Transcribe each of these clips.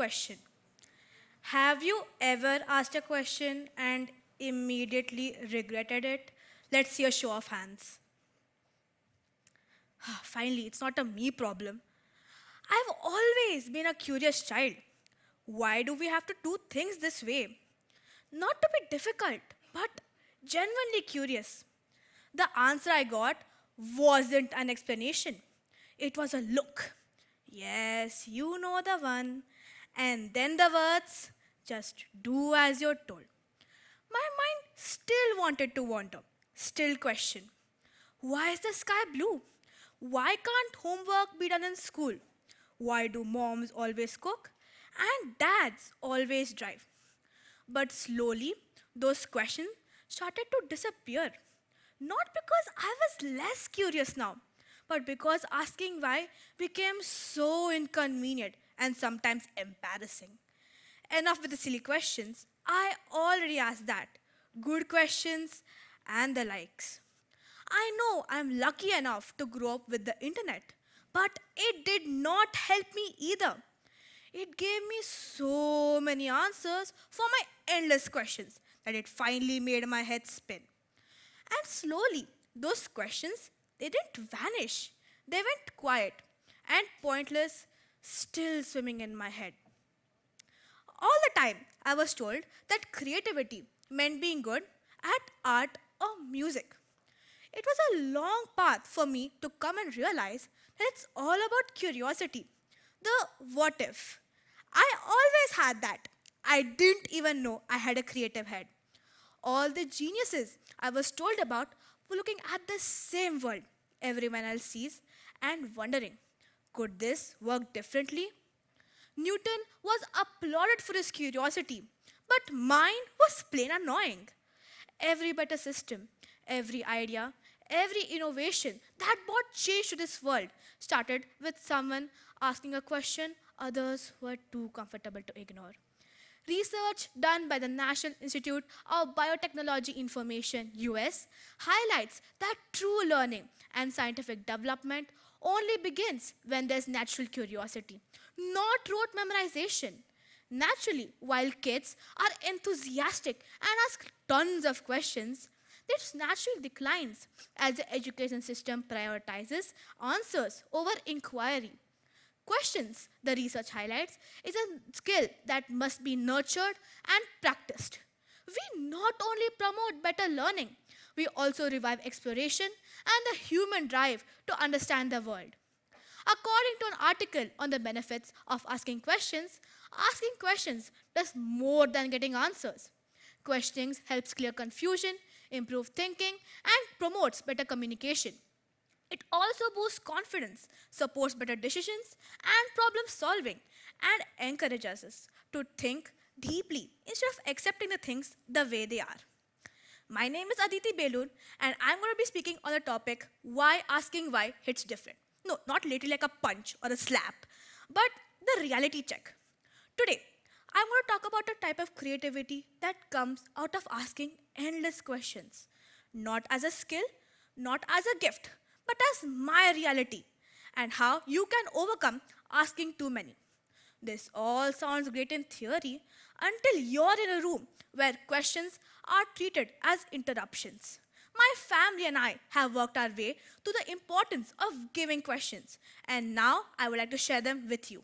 question. Have you ever asked a question and immediately regretted it? Let's see a show of hands. Finally, it's not a me problem. I've always been a curious child. Why do we have to do things this way? Not to be difficult, but genuinely curious. The answer I got wasn't an explanation, it was a look. Yes, you know the one. And then the words, just do as you're told. My mind still wanted to wander, still question. Why is the sky blue? Why can't homework be done in school? Why do moms always cook and dads always drive? But slowly, those questions started to disappear. Not because I was less curious now, but because asking why became so inconvenient and sometimes embarrassing. Enough with the silly questions. I already asked that. Good questions and the likes. I know I'm lucky enough to grow up with the internet, but it did not help me either. It gave me so many answers for my endless questions that it finally made my head spin. And slowly, those questions, they didn't vanish. They went quiet and pointless, still swimming in my head. All the time, I was told that creativity meant being good at art or music. It was a long path for me to come and realize that it's all about curiosity. The what if. I always had that. I didn't even know I had a creative head. All the geniuses I was told about were looking at the same world everyone else sees and wondering, could this work differently? Newton was applauded for his curiosity, but mine was plain annoying. Every better system, every idea, every innovation that brought change to this world started with someone asking a question others were too comfortable to ignore. Research done by the National Institute of Biotechnology Information US highlights that true learning and scientific development only begins when there's natural curiosity, not rote memorization. Naturally, while kids are enthusiastic and ask tons of questions, this naturally declines as the education system prioritizes answers over inquiry. Questions, the research highlights, is a skill that must be nurtured and practiced. We not only promote better learning, we also revive exploration and the human drive to understand the world. According to an article on the benefits of asking questions does more than getting answers. Questioning helps clear confusion, improve thinking, and promotes better communication. It also boosts confidence, supports better decisions and problem solving, and encourages us to think deeply instead of accepting the things the way they are. My name is Adithi Belur, and I'm going to be speaking on the topic why asking why hits different. No, not literally like a punch or a slap, but the reality check. Today, I'm going to talk about a type of creativity that comes out of asking endless questions, not as a skill, not as a gift, but as my reality, and how you can overcome asking too many. This all sounds great in theory until you're in a room where questions are treated as interruptions. My family and I have worked our way to the importance of giving questions, and now I would like to share them with you.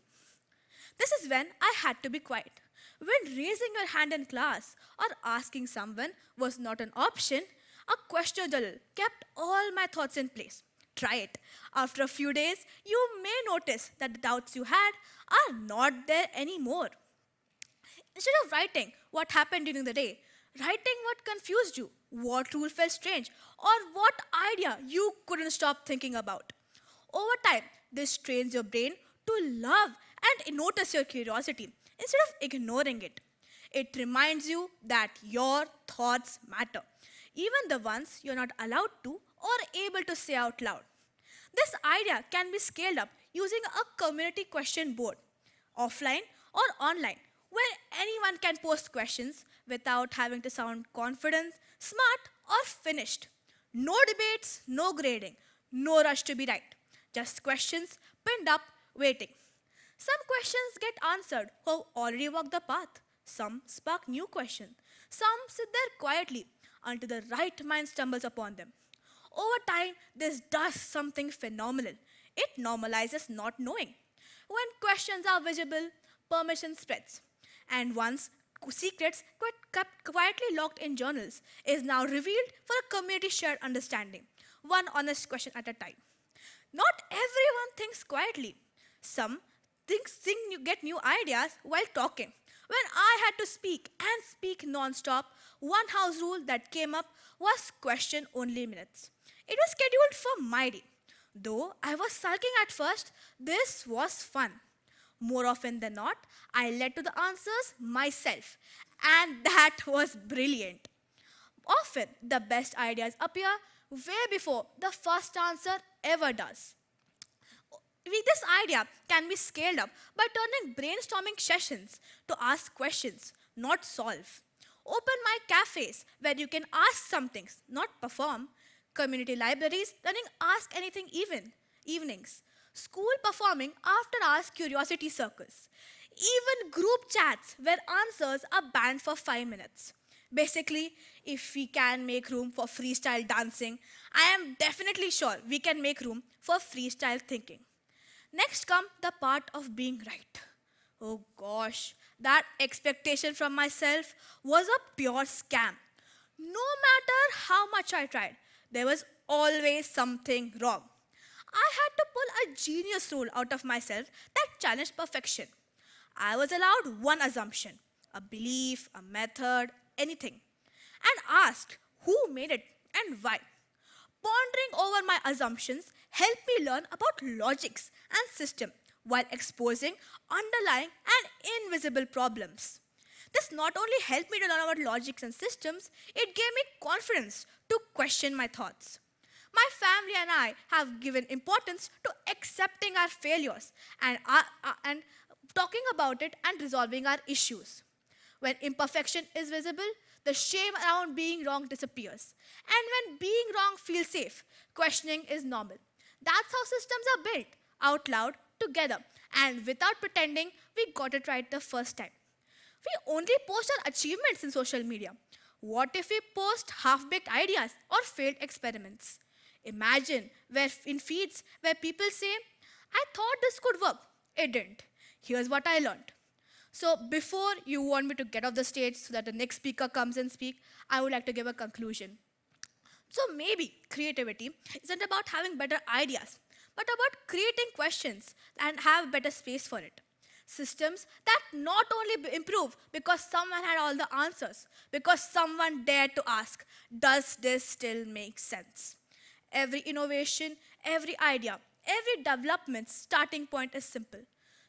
This is when I had to be quiet. When raising your hand in class or asking someone was not an option, a question drill kept all my thoughts in place. Try it. After a few days, you may notice that the doubts you had are not there anymore. Instead of writing what happened during the day, writing what confused you, what rule felt strange, or what idea you couldn't stop thinking about. Over time, this trains your brain to love and notice your curiosity instead of ignoring it. It reminds you that your thoughts matter, even the ones you're not allowed to or able to say out loud. This idea can be scaled up using a community question board, offline or online, where anyone can post questions without having to sound confident, smart, or finished. No debates, no grading, no rush to be right. Just questions pinned up, waiting. Some questions get answered who already walked the path. Some spark new questions. Some sit there quietly until the right mind stumbles upon them. Over time, this does something phenomenal. It normalizes not knowing. When questions are visible, permission spreads. And once secrets kept quietly locked in journals is now revealed for a community shared understanding, one honest question at a time. Not everyone thinks quietly. Some get new ideas while talking. When I had to speak and speak non-stop, one house rule that came up was question only minutes. It was scheduled for my day. Though I was sulking at first, this was fun. More often than not, I led to the answers myself, and that was brilliant. Often, the best ideas appear way before the first answer ever does. This idea can be scaled up by turning brainstorming sessions to ask questions, not solve. Open mic cafes where you can ask some things, not perform. Community libraries running ask anything evenings. School performing after hours curiosity circles. Even group chats where answers are banned for 5 minutes. Basically, if we can make room for freestyle dancing, I am definitely sure we can make room for freestyle thinking. Next come the part of being right. Oh gosh, that expectation from myself was a pure scam. No matter how much I tried, there was always something wrong. I had to pull a genius rule out of myself that challenged perfection. I was allowed one assumption, a belief, a method, anything, and asked who made it and why. Pondering over my assumptions helped me learn about logics and system while exposing underlying and invisible problems. This not only helped me to learn about logics and systems, it gave me confidence to question my thoughts. My family and I have given importance to accepting our failures and talking about it and resolving our issues. When imperfection is visible, the shame around being wrong disappears. And when being wrong feels safe, questioning is normal. That's how systems are built, out loud, together, and without pretending we got it right the first time. We only post our achievements in social media. What if we post half-baked ideas or failed experiments? Imagine where in feeds where people say, I thought this could work. It didn't. Here's what I learned. So before you want me to get off the stage so that the next speaker comes and speak, I would like to give a conclusion. So maybe creativity isn't about having better ideas, but about creating questions and have better space for it. Systems that not only improve because someone had all the answers, because someone dared to ask, does this still make sense? Every innovation, every idea, every development starting point is simple.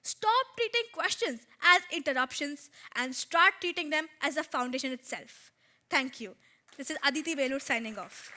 Stop treating questions as interruptions and start treating them as a foundation itself. Thank you. This is Adithi Belur signing off.